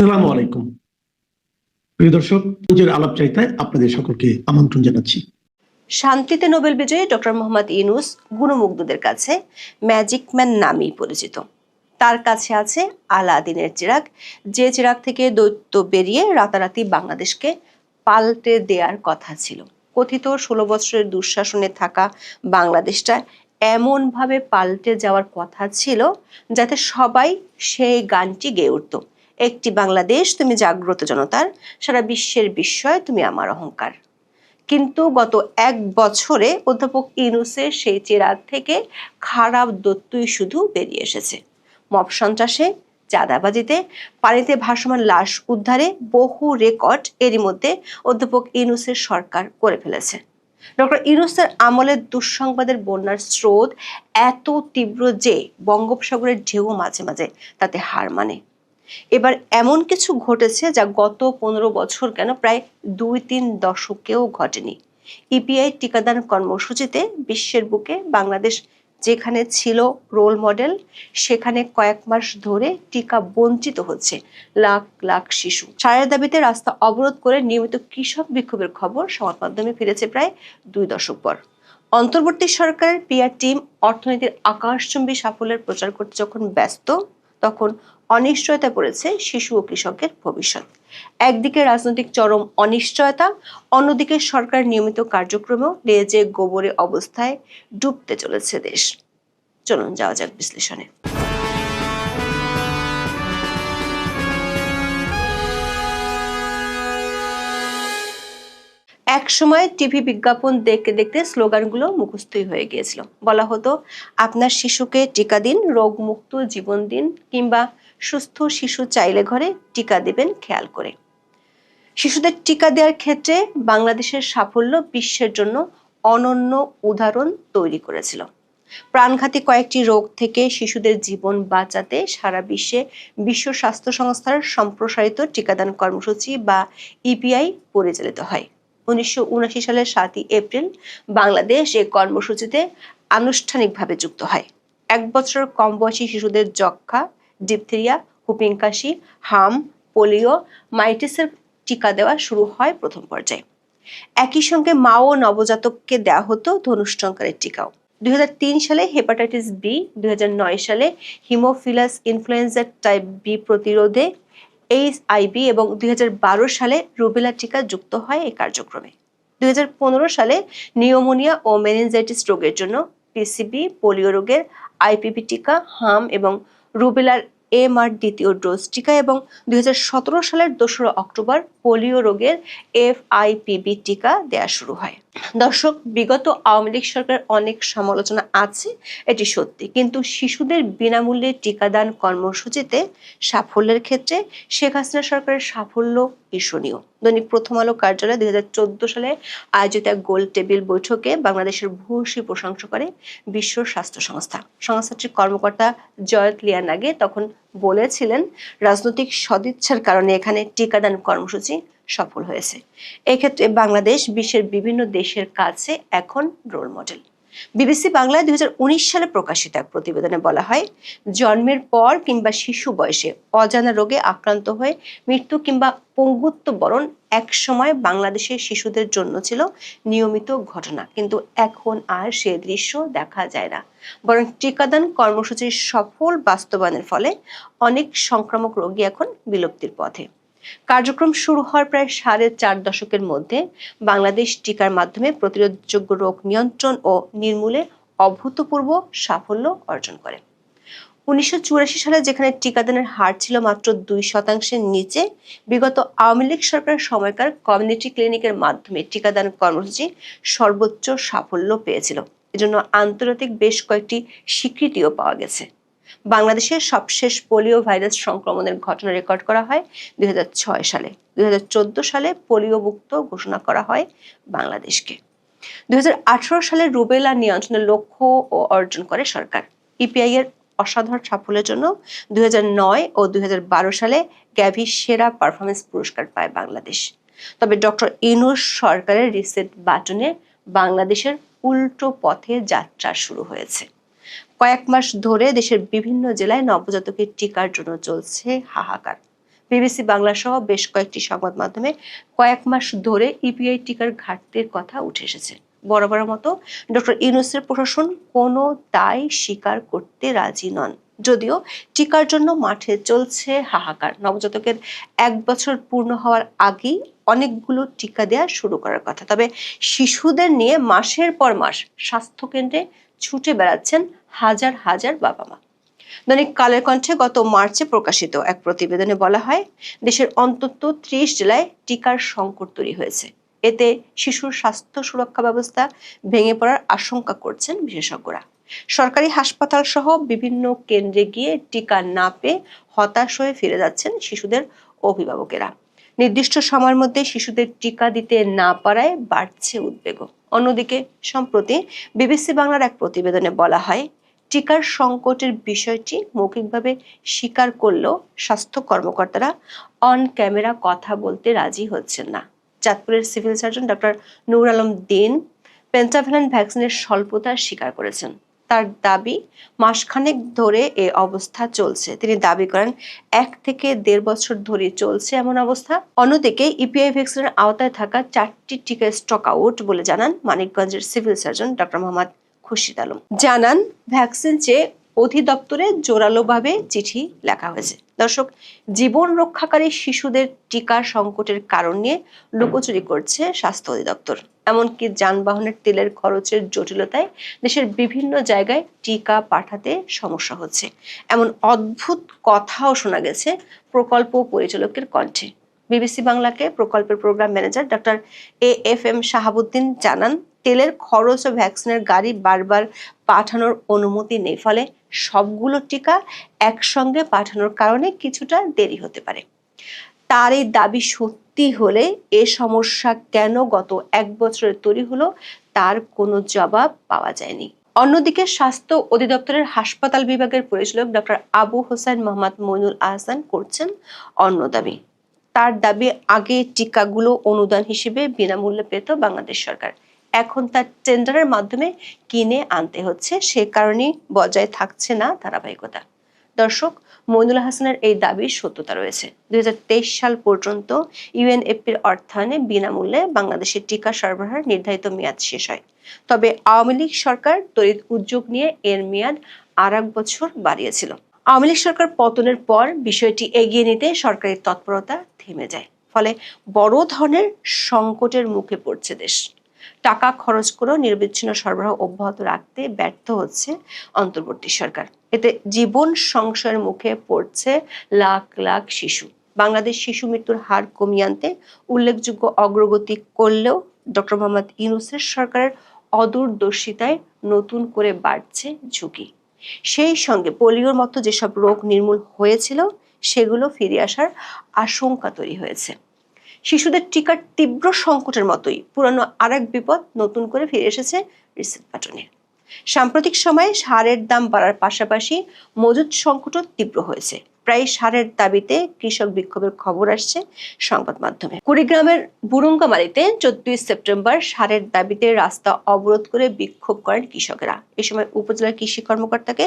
আসসালামু আলাইকুম প্রিয় দর্শক, নিজের আলাপচারিতায় আপনাদের সকলকে আমন্ত্রণ জানাচ্ছি। শান্তিতে নোবেল বিজয়ী ডক্টর মোহাম্মদ ইউনূস গুণমুগ্ধদের কাছে ম্যাজিক ম্যান নামেই পরিচিত। তার কাছে আছে আলাদিনের চিরাগ, যে চিরাগ থেকে দৈত্য বেরিয়ে রাতারাতি বাংলাদেশকে পাল্টে দেওয়ার কথা ছিল। কথিত 16 বছরের দুঃশাসনে থাকা বাংলাদেশটা এমন ভাবে পাল্টে যাওয়ার কথা ছিল যাতে সবাই সেই গানটি গেয়ে উঠত, একটি বাংলাদেশ তুমি জাগ্রত জনতার, সারা বিশ্বের বিস্ময় তুমি আমার অহংকার। কিন্তু গত 1 বছরে অধ্যাপক ইউনূসের সেই চিরাগ থেকে খারাপ দৈত্যই শুধু বেরিয়ে এসেছে। মব সন্ত্রাসে, চাঁদাবাজিতে, পানিতে ভাসমান লাশ উদ্ধারে বহু রেকর্ড এরই মধ্যে অধ্যাপক ইউনূসের সরকার করে ফেলেছে। ডক্টর ইউনূসের আমলের দুঃসংবাদের বন্যার স্রোত এত তীব্র যে বঙ্গোপসাগরের ঢেউ মাঝে মাঝে তাতে হার মানে। এবার এমন কিছু ঘটেছে যা গত 15 বছর কেন, প্রায় 2-3 দশকেও ঘটেনি। ইপিআই টিকাদান কর্মসূচিতে বিশ্বের বুকে বাংলাদেশ যেখানে ছিল রোল মডেল, সেখানে কয়েক মাস ধরে টিকা বঞ্চিত হচ্ছে লাখ লাখ শিশু। সারের দাবিতে রাস্তা অবরোধ করে নিয়মিত কৃষক বিক্ষোভের খবর সংবাদ মাধ্যমে ফিরেছে প্রায় 2 দশক পর। অন্তর্বর্তী সরকারের পিআর টিম অর্থনীতির আকাশচুম্বী সাফল্যের প্রচার করতে যখন ব্যস্ত, তখন অনিশ্চয়তা পড়েছে শিশু ও কৃষকের ভবিষ্যৎ। একদিকে রাজনৈতিক চরম অনিশ্চয়তা, অন্যদিকে সরকার নিয়মিত কার্যক্রমেও লেজে গোবরে অবস্থায় ডুবতে চলেছে দেশ। চলুন যাওয়া যাক বিশ্লেষণে। এক সময় টিভি বিজ্ঞাপন দেখতে দেখতে স্লোগানগুলো মুখস্থই হয়ে গিয়েছিল। বলা হতো, আপনার শিশুকে টিকা দিন, রোগমুক্ত জীবন দিন, কিংবা সুস্থ শিশু চাইলে ঘরে টিকা দিবেন খেয়াল করে। শিশুদের টিকা দেওয়ার ক্ষেত্রে বাংলাদেশের সাফল্য বিশ্বের জন্য অনন্য উদাহরণ তৈরি করেছিল। প্রাণঘাতী কয়েকটি রোগ থেকে শিশুদের জীবন বাঁচাতে সারা বিশ্বে বিশ্ব স্বাস্থ্য সংস্থার সম্প্রসারিত টিকাদান কর্মসূচি বা ইপিআই পরিচালিত হয়। 1979 সালের 7 এপ্রিল বাংলাদেশ এই কর্মসূচিতে আনুষ্ঠানিকভাবে যুক্ত হয়। 1 বছরের কম বয়সী শিশুদের যক্ষ্মা, ডিপথেরিয়া, হুপিং কাশি, হাম, পোলিও, মাইটিসের টিকা দেওয়া শুরু হয় প্রথম পর্যায়ে। একই সঙ্গে মা ও নবজাতককে দেওয়া হতো ধনুষ্টঙ্কারের টিকাও। 2003 সালে হেপাটাইটিস বি, 2009 সালে হিমোফিলাস ইনফ্লুয়েঞ্জা টাইপ বি প্রতিরোধে এইচআইভি এবং 2012 সালে রুবেলা টিকা যুক্ত হয় এই কার্যক্রমে। 2015 সালে নিউমোনিয়া ও মেনিনজাইটিস রোগের জন্য পিসিবি, পোলিও রোগের আইপিভি টিকা, হাম এবং রুবেলার এমআর দ্বিতীয় ডোজ টিকা এবং 2017 সালের 2 অক্টোবর পোলিও রোগের এফআইপিবি টিকা দেয়া শুরু হয়। দর্শক, বিগত আওয়ামী লীগ সরকারের অনেক সমালোচনা আছে, এটি সত্যি, কিন্তু শিশুদের বিনামূল্যে টিকাদান কর্মসূচিতে সাফল্যের ক্ষেত্রে শেখ হাসিনা সরকারের সাফল্য ঈর্ষণীয়। দৈনিক প্রথম আলো কার্যালয়ে 2014 সালে আয়োজিত এক গোল টেবিল বৈঠকে বাংলাদেশের ভূয়সী প্রশংসা করে বিশ্ব স্বাস্থ্য সংস্থা। সংস্থাটির কর্মকর্তা জয়ত লিয়ানাগে তখন বলেছিলেন, রাজনৈতিক সদিচ্ছার কারণে এখানে টিকাদান কর্মসূচি সফল হয়েছে। এক্ষেত্রে বাংলাদেশ বিশ্বের বিভিন্ন দেশের কাছে এখন রোল মডেল। বিবিসি বাংলায় 2019 সালে প্রকাশিত এক প্রতিবেদনে বলা হয়, জন্মের পর কিংবা শিশু বয়সে অজানা রোগে আক্রান্ত হয়ে মৃত্যু কিংবা পঙ্গুত্ব বরণ এক সময় বাংলাদেশের শিশুদের জন্য ছিল নিয়মিত ঘটনা, কিন্তু এখন আর সে দৃশ্য দেখা যায় না। বরং টিকাদান কর্মসূচির সফল বাস্তবায়নের ফলে অনেক সংক্রামক রোগী এখন বিলুপ্তির পথে। কার্যক্রম শুরু হওয়ার প্রায় 4.5 দশকের মধ্যে বাংলাদেশ টিকার মাধ্যমে প্রতিরোধযোগ্য রোগ নিয়ন্ত্রণ ও নির্মূলে অভূতপূর্ব সাফল্য অর্জন করে। 1984 সালে যেখানে টিকাদানের হার ছিল মাত্র 2%-এর নিচে, বিগত আওয়ামী লীগ সরকারের সময়কার কমিউনিটি ক্লিনিকের মাধ্যমে টিকাদান কর্মসূচি সর্বোচ্চ সাফল্য পেয়েছিল। এজন্য আন্তর্জাতিক বেশ কয়েকটি স্বীকৃতিও পাওয়া গেছে। বাংলাদেশের সবশেষ পোলিও ভাইরাস সংক্রমণের ঘটনা রেকর্ড করা হয় 2006 সালে। 2014 সালে পোলিও মুক্ত ঘোষণা করা হয় বাংলাদেশকে। 2018 সালে রুবেলা নিয়ন্ত্রণের লক্ষ্য অর্জন করে সরকার। ইপিআই এর অসাধারণ সাফল্যের জন্য 2009 ও 2012 সালে গ্যাভি সেরা পারফরমেন্স পুরস্কার পায় বাংলাদেশ। তবে ডক্টর ইউনূস সরকারের রিসেট বাটনে বাংলাদেশের উল্টো পথে যাত্রা শুরু হয়েছে। কয়েক মাস ধরে দেশের বিভিন্ন জেলায় নবজাতকের টিকার জন্য চলছে হাহাকার। বিবিসি বাংলা সহ বেশ কয়েকটি সংবাদ মাধ্যমে কয়েক মাস ধরে ইপিআই টিকার ঘাটতির কথা উঠে এসেছে। বরাবরের মতো ডক্টর ইউনূসের প্রশাসন কোনো দায় স্বীকার করতে রাজি নন। যদিও টিকার জন্য মাঠে চলছে হাহাকার। নবজাতকের 1 বছর পূর্ণ হওয়ার আগেই অনেকগুলো টিকা দেওয়া শুরু করার কথা। তবে শিশুদের নিয়ে মাসের পর মাস স্বাস্থ্যকেন্দ্রে ছুটে বেড়াচ্ছেন হাজার হাজার বাবা মা। দৈনিক কালের কণ্ঠে গত মার্চে প্রকাশিত এক প্রতিবেদনে বলা হয়, দেশের অন্তত 30 জেলায় টিকার সংকট তৈরি হয়েছে। এতে শিশুর স্বাস্থ্য সুরক্ষা ব্যবস্থা ভেঙে পড়ার আশঙ্কা করছেন বিশেষজ্ঞরা। সরকারি হাসপাতাল সহ বিভিন্ন কেন্দ্রে গিয়ে টিকা না পেয়ে হতাশ হয়ে ফিরে যাচ্ছেন শিশুদের অভিভাবকেরা। নির্দিষ্ট সময়ের মধ্যে শিশুদের টিকা দিতে না পারায় বাড়ছে উদ্বেগ। অন্যদিকে সম্প্রতি বিবিসি বাংলার এক প্রতিবেদনে বলা হয়, টিকার সংকটের বিষয়টি মৌখিকভাবে স্বীকার করলেও স্বাস্থ্য কর্মকর্তারা অন ক্যামেরা কথা বলতে রাজি হচ্ছেন না। চাঁদপুরের সিভিল সার্জন ডক্টর নূর আলম দিন পেন্টাভ্যালেন্ট ভ্যাকসিনের স্বল্পতা স্বীকার করেছেন। তার দাবি, মাসখানেক ধরে এ অবস্থা চলছে। তিনি দাবি করেন 1 থেকে 1.5 বছর ধরে চলছে এমন অবস্থা। অন্যদিকে ইপিআই ভ্যাকসিনের আওতায় থাকা 4টি টিকা স্টক আউট বলে জানান মানিকগঞ্জের civil surgeon doctor Mohammad Khurshid Alam. জানান, ভ্যাকসিন চেয়ে অধিদপ্তরে জোরালোভাবে চিঠি লেখা হয়েছে। দর্শক, জীবন রক্ষাকারী শিশুদের টিকা সংকটের কারণ নিয়ে লুকোচুরি করছে স্বাস্থ্য অধিদপ্তর। এমনকি যানবাহনের তেলের খরচের জটিলতায় দেশের বিভিন্ন জায়গায় টিকা পাঠাতে সমস্যা হচ্ছে, এমন অদ্ভুত কথাও শোনা গেছে প্রকল্প পরিচালকের কণ্ঠে। বিবিসি বাংলাকে প্রকল্পের programme manager doctor AFM Shahabuddin জানান, তেলের খরচ ও ভ্যাকসিনের গাড়ি বারবার পাঠানোর অনুমতি নেই, ফলে সবগুলো টিকা একসঙ্গে পাঠানোর কারণে কিছুটা দেরি হতে পারে। তার এই দাবি সত্যি হলে এ সমস্যা কেন গত 1 বছরে তৈরি হলো তার কোনো জবাব পাওয়া যায়নি। অন্যদিকে স্বাস্থ্য অধিদপ্তরের হাসপাতাল বিভাগের পরিচালক ডক্টর আবু হোসেন মোহাম্মদ মইনুল আহসান করছেন অন্য দাবি। তার দাবি, আগে টিকাগুলো অনুদান হিসেবে বিনামূল্যে পেত বাংলাদেশ সরকার, এখন তার টেন্ডারের মাধ্যমে কিনে আনতে হচ্ছে, সে কারণেই বজায় থাকছে না ধারাবাহিকতা। দর্শক, মইনুল হাসানের এই দাবির সত্যতা রয়েছে। 2023 সাল পর্যন্ত ইউএনএফপির অর্থায়নে বিনামূল্যে বাংলাদেশের টিকা সরবরাহের নির্ধারিত মেয়াদ শেষ হয়। তবে আওয়ামী লীগ সরকার তড়িৎ উদ্যোগ নিয়ে এর মেয়াদ আর1 বছর বাড়িয়েছিল। আওয়ামী লীগ সরকার পতনের পর বিষয়টি এগিয়ে নিতে সরকারি তৎপরতা থেমে যায়। ফলে বড় ধরনের সংকটের মুখে পড়ছে দেশ। টাকা খরচ করেও নিরবিচ্ছিন্ন সরবরাহ অব্যাহত রাখতে ব্যর্থ হচ্ছে অন্তর্বর্তী সরকার। এতে জীবন সংশয়ের মুখে পড়ছে লাখ লাখ শিশু। বাংলাদেশ শিশু মৃত্যুর হার কমিয়ে আনতে উল্লেখযোগ্য অগ্রগতি করলেও ডক্টর মোহাম্মদ ইউনূসের সরকারের অদূরদর্শিতায় নতুন করে বাড়ছে ঝুঁকি। সেই সঙ্গে পোলিওর মতো যেসব রোগ নির্মূল হয়েছিল সেগুলো ফিরে আসার আশঙ্কা তৈরি হয়েছে। শিশুদের টিকার তীব্র সংকটের মতোই পুরানো আরেক বিপদ নতুন করে ফিরে এসেছে রিসেট বাটনে। সাম্প্রতিক সময়ে সারের দাম বাড়ার পাশাপাশি মজুদ সংকটও তীব্র হয়েছে। প্রায় সারের দাবিতে কৃষক বিক্ষোভের খবর আসছে সংবাদ মাধ্যমে। কুড়িগ্রামের বুরুঙ্গামারীতে 14 সেপ্টেম্বর সারের দাবিতে রাস্তা অবরোধ করে বিক্ষোভ করেন কৃষকেরা। এ সময় উপজেলার কৃষি কর্মকর্তাকে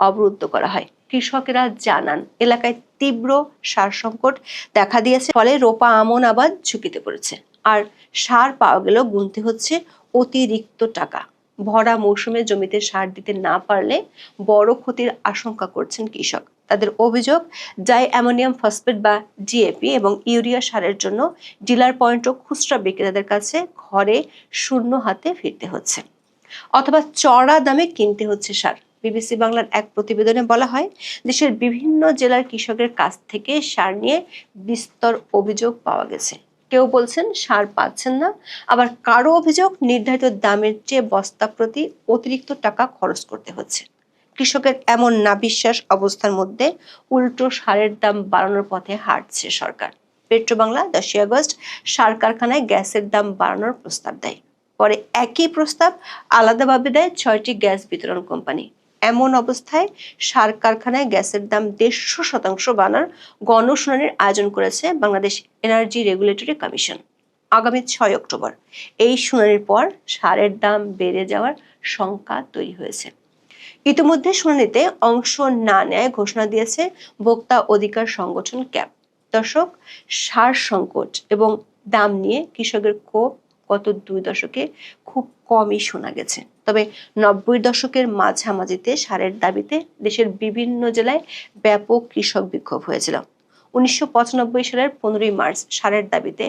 অবরুদ্ধ করা হয়। কৃষকেরা জানান, এলাকায় তীব্র সার সংকট দেখা দিয়েছে, ফলে রোপা আমন আবাদ ঝুঁকিতে পড়েছে। আর সার পাওয়া গেলেও গুনতে হচ্ছে অতিরিক্ত টাকা। ভরা মৌসুমে জমিতে সার দিতে না পারলে বড় ক্ষতির আশঙ্কা করছেন কৃষক। তাদের অভিযোগ, ডাই অ্যামোনিয়াম ফসফেট বা ডিএপি এবং ইউরিয়া সারের জন্য ডিলার পয়েন্ট ও খুচরা বিক্রেতাদের কাছে ঘরে শূন্য হাতে ফিরতে হচ্ছে, অথবা চড়া দামে কিনতে হচ্ছে সার। বিবিসি বাংলার এক প্রতিবেদনে বলা হয়, দেশের বিভিন্ন জেলার কৃষকের কাছ থেকে সার নিয়ে বিস্তর অভিযোগ পাওয়া গেছে। কেউ বলছেন সার পাচ্ছেন না, আবার কারো অভিযোগ নির্ধারিত দামের চেয়ে বস্তা প্রতি অতিরিক্ত টাকা খরচ করতে হচ্ছে। কৃষকের এমন নাবিশ্বাস অবস্থার মধ্যে উল্টো সারের দাম বাড়ানোর পথে হাঁটছে সরকার। পেট্রোবাংলা 10 আগস্ট সার কারখানায় গ্যাসের দাম বাড়ানোর প্রস্তাব দেয়। পরে একই প্রস্তাব আলাদাভাবে দেয় 6টি গ্যাস বিতরণ কোম্পানি। এমন অবস্থায় সার কারখানায় গ্যাসের দাম 150% বাড়ানোর গণশুনানির আয়োজন করেছে বাংলাদেশ এনার্জি রেগুলেটরি কমিশন। আগামী 6 অক্টোবর এই শুনানির পর সারের দাম বেড়ে যাওয়ার শঙ্কা তৈরি হয়েছে। ইতিমধ্যে শুনানিতে অংশ না নেয় ঘোষণা দিয়েছে ভোক্তা অধিকার সংগঠন ক্যাব। দশক সার সংকট এবং দাম নিয়ে কৃষকের ক্ষোভ গত 2 দশকে খুব কমই শোনা গেছে। তবে 90 দশকের মাঝামাঝিতে সারের দাবিতে দেশের বিভিন্ন জেলায় ব্যাপক কৃষক বিক্ষোভ হয়েছিল। 1995 সালের 15 মার্চ সারের দাবিতে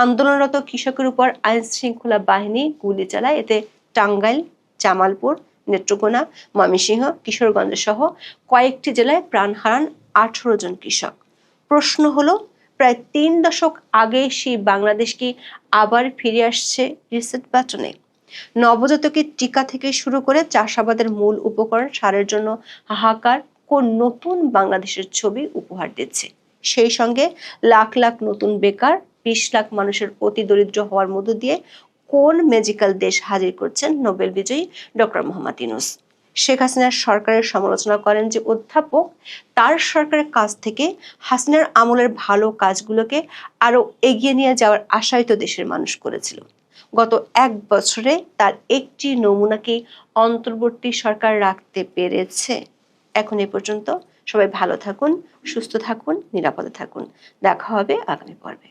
আন্দোলনরত কৃষকের উপর আইন শৃঙ্খলা বাহিনী গুলি চালায়। এতে টাঙ্গাইল, জামালপুর, নেত্রকোনা, ময়মনসিংহ, কিশোরগঞ্জ সহ কয়েকটি জেলায় প্রাণ হারান 18 জন কৃষক। প্রশ্ন হলো, প্রায় 3 দশক আগে সেই বাংলাদেশ কি আবার ফিরে আসছে রিসেট বাটনে? নবজাতকের টিকা থেকে শুরু করে চাষাবাদের মূল উপকরণ সারের জন্য হাহাকার কোন নতুন বাংলাদেশের ছবি উপহার দিচ্ছে? সেই সঙ্গে লাখ লাখ নতুন বেকার, 20 লাখ মানুষের অতি দরিদ্র হওয়ার মধ্য দিয়ে কোন ম্যাজিক্যাল দেশ হাজির করছেন নোবেল বিজয়ী ডক্টর মোহাম্মদ ইউনূস? শেখ হাসিনার সরকারের সমালোচনা করেন যে অধ্যাপক, তার সরকারের কাছ থেকে হাসিনার আমলের ভালো কাজগুলোকে আরো এগিয়ে নিয়ে যাওয়ার আশাই তো দেশের মানুষ করেছিল। গত 1 বছরে তার একটি নমুনা কি অন্তর্বর্তী সরকার রাখতে পেরেছে? এখন এ পর্যন্ত। সবাই ভালো থাকুন, সুস্থ থাকুন, নিরাপদে থাকুন। দেখা হবে আগামী পর্বে।